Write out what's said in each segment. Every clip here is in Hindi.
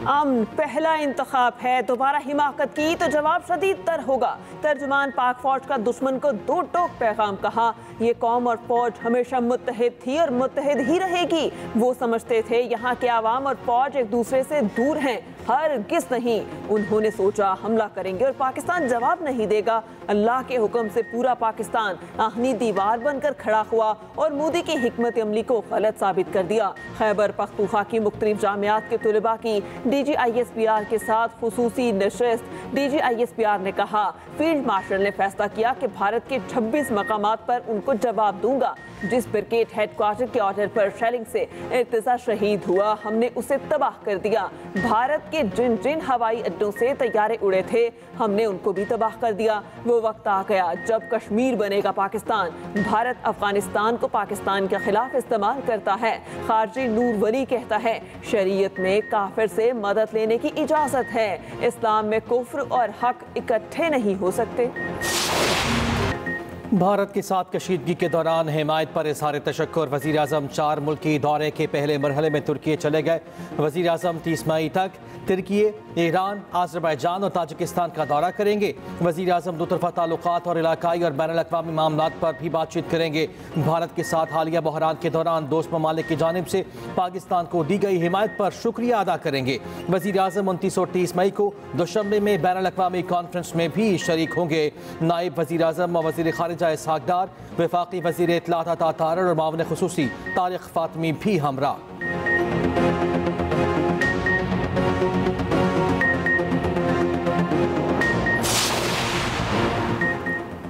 अमन पहला इंतखाब है, दोबारा हिमाकत की तो जवाब शदीद तर होगा। तर्जुमान पाक फौज का दुश्मन को दो टोक पैगाम कहा। ये कौम और फौज हमेशा मुत्तहिद थी और मुत्तहिद ही रहेगी। वो समझते थे यहाँ के आवाम और फौज एक दूसरे से दूर हैं, हरगिज़ नहीं। उन्होंने सोचा हमला करेंगे और पाकिस्तान जवाब नहीं देगा। अल्लाह के हुक्म से पूरा पाकिस्तान आहनी दीवार बनकर खड़ा हुआ और मोदी की हिकमत अमली को गलत साबित कर दिया। खैबर पख्तूनख्वा की मुख्तलिफ जामियात के तलबा की DGISPR के साथ खुसूसी नशस्त। DGISPR ने कहा फील्ड मार्शल ने फैसला किया कि भारत के 26 मकामात पर उनको जवाब दूंगा। जिस ब्रिगेड हेडक्वार्टर के ऑर्डर पर शेलिंग से इर्तिजा शहीद हुआ, हमने उसे तबाह कर दिया। भारत के जिन जिन हवाई अड्डों से तैयारे उड़े थे, हमने उनको भी तबाह कर दिया। वो वक्त आ गया जब कश्मीर बनेगा पाकिस्तान। भारत अफगानिस्तान को पाकिस्तान के खिलाफ इस्तेमाल करता है। खारजी नूर वली कहता है शरीयत में काफिर से मदद लेने की इजाजत है। इस्लाम में कुफ्र और हक इकट्ठे नहीं हो सकते। भारत के साथ कशीदगी के दौरान हिमायत पर इज़हार तशक्कुर। वज़ीर आज़म 4 मुल्की दौरे के पहले मरहले में तुर्की चले गए। वज़ीर आज़म 30 मई तक तुर्की, ईरान, आज़रबाईजान और ताजिकिस्तान का दौरा करेंगे। वज़ीर आज़म दोतरफ़ा ताल्लुकात और इलाकाई और बैनुल अक़वामी मामलात पर भी बातचीत करेंगे। भारत के साथ हालिया बहरान के दौरान दोस्त ममालिक की जानिब से पाकिस्तान को दी गई हिमायत पर शुक्रिया अदा करेंगे। वज़ीर आज़म 29 और 30 मई को दुशंबे में बैनुल अक़वामी कॉन्फ्रेंस में भी शरीक होंगे। नायब वज़ीर आज़म और वज़ीर ख़ारिजा इसहाक़ डार, वफ़ाक़ी वज़ीर इत्तलात अता तारर और मावन ख़ुसूसी तारिक फ़ातिमी भी हमरा।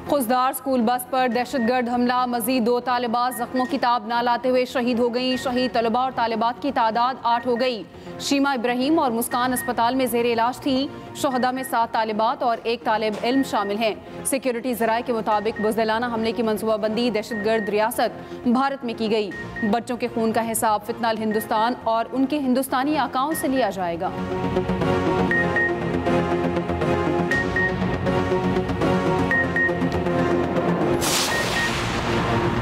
खुशदार स्कूल बस पर दहशतगर्द हमला, मजीद 2 तालिबात ज़ख्मों की ताब ना लाते हुए शहीद हो गई। शहीद तलबा और तालिबात की तादाद 8 हो गई। शीमा इब्राहिम और मुस्कान अस्पताल में ज़ेर इलाज थी। शहदा में 7 तालिबात और 1 तालिब इल्म शामिल हैं। सिक्योरिटी ज़राए के मुताबिक बुज़दिलाना हमले की मनसूबाबंदी दहशतगर्द रियासत भारत में की गई। बच्चों के खून का हिसाब फितनाल हिंदुस्तान और उनके हिंदुस्तानी आकाओं से लिया जाएगा।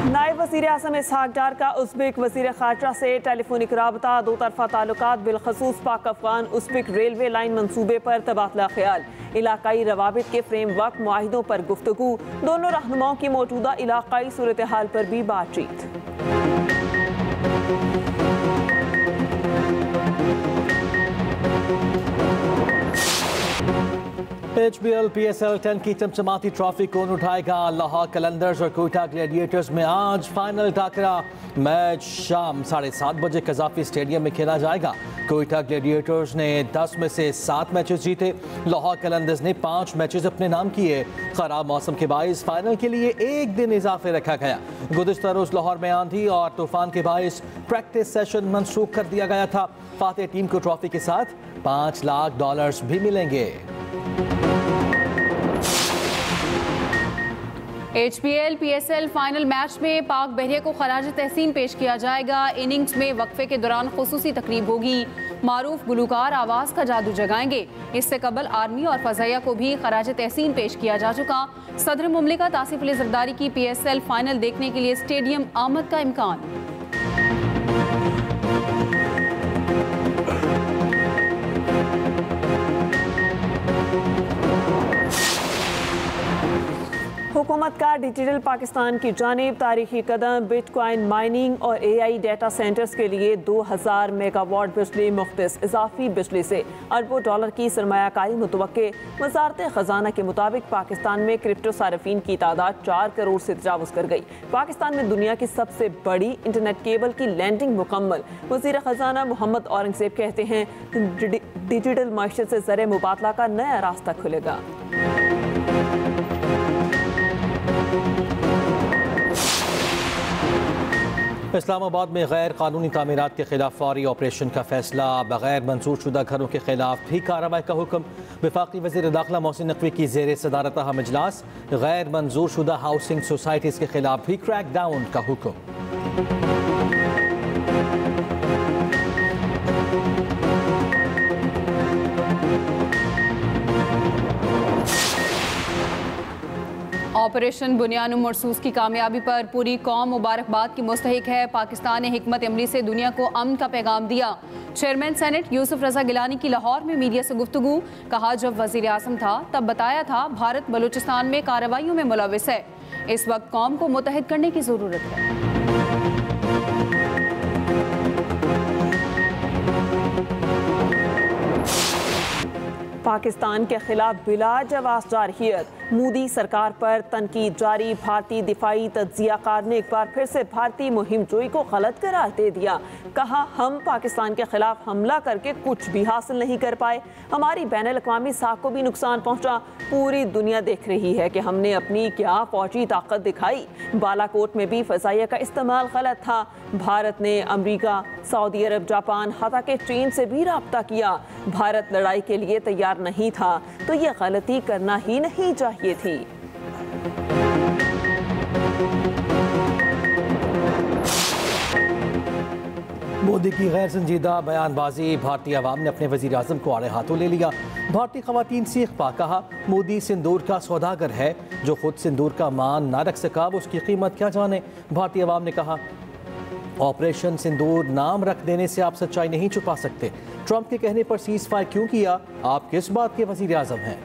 नायब वज़ीर आज़म इसहाक़ डार का उज़्बेक वज़ीर ख़ारजा से टेलीफोनिक राबता, दो तरफ़ा ताल्लुकात बिलख़सूस पाक अफ़गान उज़्बेक रेलवे लाइन मंसूबे पर तबादला ख्याल। इलाकाई रवाबित के फ्रेमवर्क मुआहिदों पर गुफ्तगू। दोनों रहनुमाओं की मौजूदा इलाकाई सूरत हाल पर भी बातचीत। HBL PSL 10 की चमचमाती ट्रॉफी कौन उठाएगा? लाहौर कलंदर्स और कोयटा ग्लैडिएटर्स में आज फाइनल टाकरा। मैच शाम 7:30 बजे कज़ाफ़ी स्टेडियम में खेला जाएगा। कोयटा ग्लैडिएटर्स ने 10 में से 7 मैचेस जीते। लाहौर कलंदर्स ने 5 मैचेस अपने नाम किए। खराब मौसम के बाइस फाइनल के लिए 1 दिन इजाफे रखा गया। गुज़िश्ता रोज़ लाहौर में आंधी और तूफान के बाइस प्रैक्टिस सेशन मनसूख कर दिया गया था। फातेह टीम को ट्रॉफी के साथ $5 लाख भी मिलेंगे। HBL PSL फाइनल मैच में पाक बहरिया को खराज तहसीन पेश किया जाएगा। इनिंग्स में वक्फे के दौरान खुसूसी तकरीब होगी। मारूफ गुलूकार आवाज़ का जादू जगाएंगे। इससे कबल आर्मी और फ़ज़ाइया को भी खराज तहसीन पेश किया जा चुका। सदर मुमलिकत आसिफ अली ज़रदारी की PSL फाइनल देखने के लिए स्टेडियम आमद का इम्कान। हुकूमत का डिजिटल पाकिस्तान की जानिब तारीखी कदम। बिटकॉइन माइनिंग और AI डाटा सेंटर्स के लिए 2000 मेगावाट बिजली मुख्तस। इजाफी बिजली से अरबों डॉलर की सरमायाकारी मुतवक्के। वज़ारत ख़जाना के मुताबिक पाकिस्तान में क्रिप्टो सार्फिन की तादाद 4 करोड़ से तजावुज़ कर गई। पाकिस्तान में दुनिया की सबसे बड़ी इंटरनेट केबल की लैंडिंग मुकम्मल। वज़ीर ख़जाना मोहम्मद औरंगज़ेब कहते हैं डिजिटल मईशत से ज़र मुबादला का नया रास्ता खुलेगा। इस्लामाबाद में गैर कानूनी तामीरात के खिलाफ फौरी ऑपरेशन का फैसला। बगैर मंजूर शुदा घरों के खिलाफ भी कार्रवाई का हुक्म। वफाकी वज़ीर दाखिला मोहसिन नकवी की ज़ेर सदारत अहम इजलास। गैर मंजूर शुदा हाउसिंग सोसाइटीज़ के खिलाफ भी क्रैक डाउन का हुक्म। ऑपरेशन बुनियानुम मरसूस की कामयाबी पर पूरी कौम मुबारकबाद की मुस्तहिक है। पाकिस्तान ने हिकमत अमली से दुनिया को अमन का पैगाम दिया। चेयरमैन सेनेट यूसुफ रजा गिलानी की लाहौर में मीडिया से गुफ्तगू, कहा जब वजीर आज़म था तब बताया था भारत बलूचिस्तान में कार्रवाइयों में मुलविस है। इस वक्त कौम को मुत्तहिद करने की ज़रूरत है। पाकिस्तान के खिलाफ बिला जवाब जारहियत, मोदी सरकार पर तनकीद जारी। भारतीय दिफाई तज्जियाकार ने एक बार फिर से भारतीय मुहिम जोई को गलत करार दे दिया। कहा हम पाकिस्तान के खिलाफ हमला करके कुछ भी हासिल नहीं कर पाए, हमारी बैनुल-अक़वामी साख को भी नुकसान पहुंचा। पूरी दुनिया देख रही है कि हमने अपनी क्या फौजी ताकत दिखाई। बालाकोट में भी फ़ज़ाइया का इस्तेमाल गलत था। भारत ने अमरीका, सऊदी अरब, जापान, हत्ता के चीन से भी राब्ता किया। भारत लड़ाई के लिए तैयार नहीं था तो ये गलती करना ही नहीं चाहिए थी। मोदी की गैर संजीदा बयानबाजी, भारतीय अवाम ने अपने वजीर आज़म को आड़े हाथों ले लिया। भारतीय खवातीन सीख पा, कहा मोदी सिंदूर का सौदागर है, जो खुद सिंदूर का मान ना रख सका वो उसकी कीमत क्या जाने। भारतीय अवाम ने कहा ऑपरेशन सिंदूर नाम रख देने से आप सच्चाई नहीं छुपा सकते। ट्रंप के कहने पर सीज फायर क्यों किया, आप किस बात के वजीर आज़म हैं।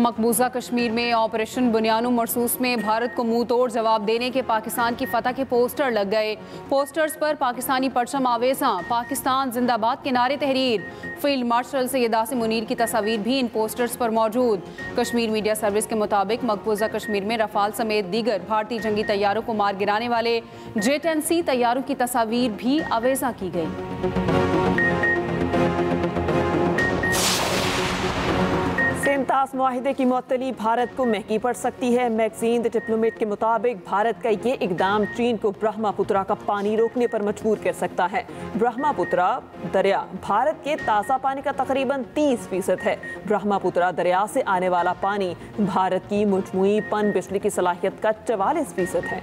मकबूजा कश्मीर में ऑपरेशन बुनियानुम मरसूस में भारत को मुंह तोड़ जवाब देने के पाकिस्तान की फतह के पोस्टर लग गए। पोस्टर्स पर पाकिस्तानी परचम आवेज़ा, पाकिस्तान जिंदाबाद के नारे तहरीर। फील्ड मार्शल सैयद आसिम मुनीर की तस्वीर भी इन पोस्टर्स पर मौजूद। कश्मीर मीडिया सर्विस के मुताबिक मकबूजा कश्मीर में रफाल समेत दीगर भारतीय जंगी तैयारों को मार गिराने वाले J-10C तैयारों की तस्वीर भी आवेज़ा की गई। सेमतास मुआहिदे की मुअत्तली भारत को महंगी पड़ सकती है। मैगजीन द डिप्लोमेट के मुताबिक भारत का ये इकदाम चीन को ब्रह्मपुत्रा का पानी रोकने पर मजबूर कर सकता है। ब्रह्मपुत्रा दरिया भारत के ताज़ा पानी का तकरीबन 30% है। ब्रह्मपुत्रा दरिया से आने वाला पानी भारत की मजमूई पन बिजली की सलाहियत का 44% है।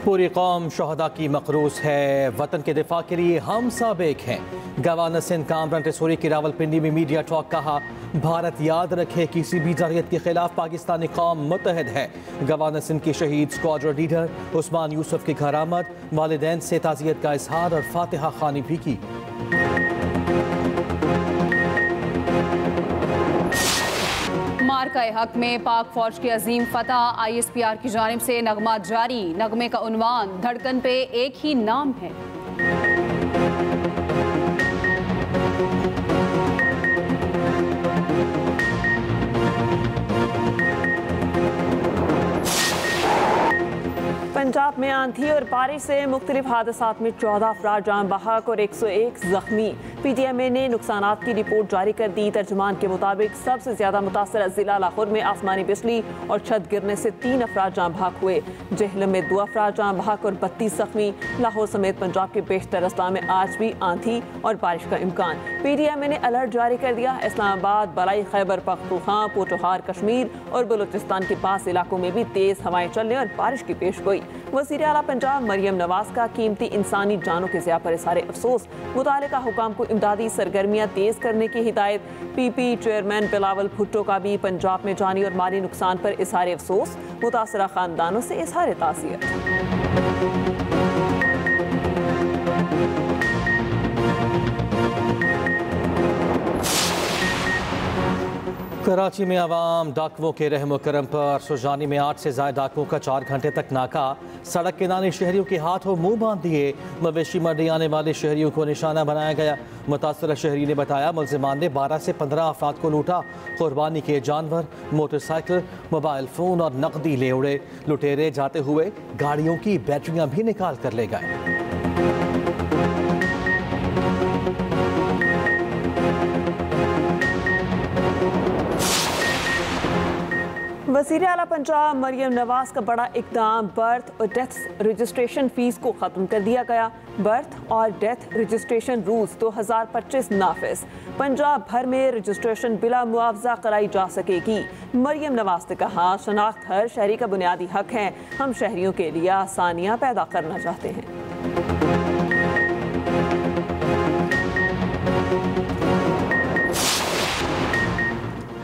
पूरी कौम शहदा की मकरूस है, वतन के दिफा के लिए हम सब एक हैं। गवर्नर सिंध कामरान टेसोरी की रावलपिंडी में मीडिया टॉक, कहा भारत याद रखे किसी भी जारहियत के खिलाफ पाकिस्तानी कौम मुत्तहद है। गवर्नर सिंध की शहीद स्क्वाड्रन लीडर उस्मान यूसुफ की घर आमद, वालिदैन से ताज़ियत का इजहार और फातिहा खानी भी की। मार्का हक में पाक फौज की अजीम फतह, ISPR की जानिब से नगमा जारी। नगमे का उन्वान धड़कन पे एक ही नाम है। पंजाब में आंधी और बारिश से मुख्तलिफ हादसात में 14 अफराद जान बहक और 101 जख्मी। PTMA ने नुकसानात की रिपोर्ट जारी कर दी। तर्जुमान के मुताबिक सबसे ज्यादा मुतासरा जिला लाहौर में आसमानी बिजली और छत गिरने से 3 अफराद जान बहक हुए। जेहलम में 2 अफराद जान बहक और 32 जख्मी। लाहौर समेत पंजाब के बेशतर अजला में आज भी आंधी और बारिश का इम्कान। PTMA ने अलर्ट जारी कर दिया। इस्लामाबाद, बलाई खैबर पख्तूनख्वा, पोठोहार कश्मीर और बलूचिस्तान के पास इलाकों में भी तेज हवाएं चलने और बारिश की पेश गोई। वज़ीर आला पंजाब मरियम नवाज का कीमती इंसानी जानों के ज़िया पर इज़हार अफसोस। मुतालिका हुकाम को इमदादी सरगर्मियाँ तेज़ करने की हिदायत। PP चेयरमैन बिलावल भुट्टो का भी पंजाब में जानी और माली नुकसान पर इज़हार अफसोस। मुतासरा खानदानों से इज़हार ताज़ियत। कराची में आवाम डाकुओं के रहम करम पर। सुजानी में 8 से ज़ायद डाकुओं का 4 घंटे तक नाका। सड़क किनारे शहरियों के हाथों मुंह बांध दिए। मवेशी मंडी आने वाले शहरियों को निशाना बनाया गया। मुतासरा शहरी ने बताया मुल्जिमान ने 12 से 15 अफराद को लूटा। कुर्बानी के जानवर, मोटरसाइकिल, मोबाइल फ़ोन और नकदी ले उड़े। लुटेरे जाते हुए गाड़ियों की बैटरियां भी निकाल कर ले गए। वज़ीर आला पंजाब मरियम नवाज का बड़ा इकदाम, बर्थ और डेथ रजिस्ट्रेशन फीस को ख़त्म कर दिया गया। बर्थ और डेथ रजिस्ट्रेशन रूल्स 2025 नाफिज। पंजाब भर में रजिस्ट्रेशन बिला मुआवजा कराई जा सकेगी। मरियम नवाज ने कहा, शनाख्त हर शहरी का बुनियादी हक है। हम शहरियों के लिए आसानियाँ पैदा करना चाहते हैं।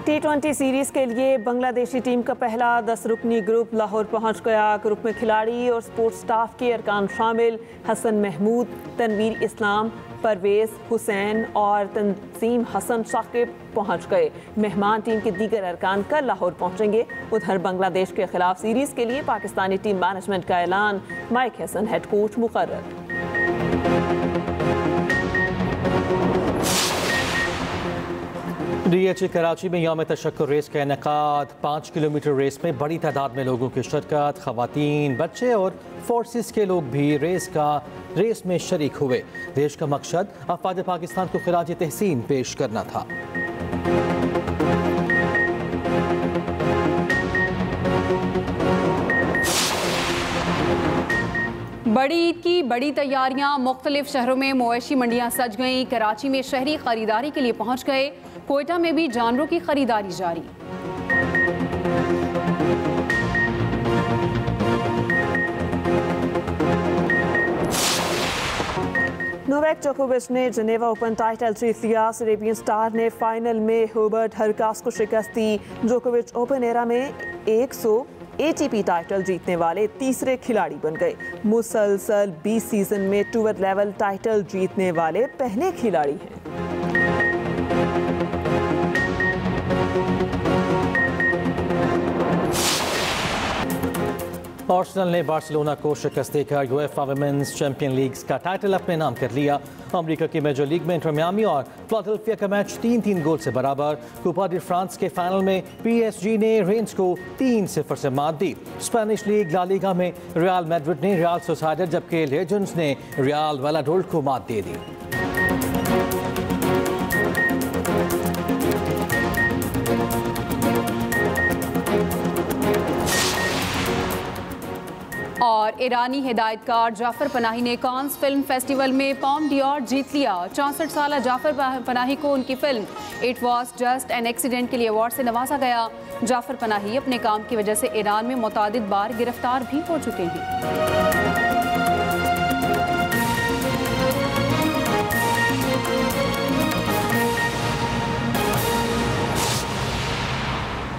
T20 सीरीज के लिए बांग्लादेशी टीम का पहला 10 रुकनी ग्रुप लाहौर पहुंच गया। ग्रुप में खिलाड़ी और स्पोर्ट्स स्टाफ के अरकान शामिल हसन महमूद, तनवीर इस्लाम, परवेज हुसैन और तंजीम हसन साकिब पहुंच गए। मेहमान टीम के दीगर अरकान कल लाहौर पहुंचेंगे। उधर बांग्लादेश के खिलाफ सीरीज के लिए पाकिस्तानी टीम मैनेजमेंट का ऐलान, माइक हसन हेड कोच मुकर्रर। DHA कराची में यौम तशक्कुर रेस का इनेकाद। 5 किलोमीटर रेस में बड़ी तादाद में लोगों की शिरकत। खवातीन, बच्चे और फोर्सेस के लोग भी रेस में शरीक हुए। देश का मकसद अफवाद पाकिस्तान को खिराज तहसीन पेश करना था। बड़ी ईद की बड़ी तैयारियां। मुख्तलिफ शहरों में मवेशी मंडियां सज गईं। कराची में शहरी खरीदारी के लिए पहुंच गए। कोयटा में भी जानवरों की खरीदारी जारी। नोवाक जोकोविच ने जेनेवा ओपन टाइटल जीत लिया। अरेबियन स्टार ने फाइनल में हुबर्ट हरकास को शिकस्त दी। जोकोविच ओपन एरा में 100 ATP टाइटल जीतने वाले तीसरे खिलाड़ी बन गए। मुसलसल 20 सीजन में टूर लेवल टाइटल जीतने वाले पहले खिलाड़ी हैं। आर्सेनल ने बार्सिलोना को शिकस्त देकर यूएफए वुमेन्स चैंपियन लीग्स का टाइटल अपने नाम कर लिया। अमेरिका की मेजर लीग में इंटर मियामी और फिलाडेल्फिया का मैच 3-3 गोल से बराबर। कोपा डी फ्रांस के फाइनल में PSG ने रेंज को 3-0 से मात दी। स्पेनिश लीग ला लीगा में रियल मैड्रिड ने रियल सोसाइडड, जबकि लेजेंड्स ने रियल वैलाडोलिड को मात दे दी। और ईरानी हिदायतकार जाफर पनाही ने कांस फिल्म फेस्टिवल में पाम डियोर जीत लिया। 64 साल जाफर पनाही को उनकी film it was just an accident के लिए अवार्ड से नवाजा गया। जाफर पनाही अपने काम की वजह से ईरान में मुतादिद बार गिरफ्तार भी हो चुके हैं।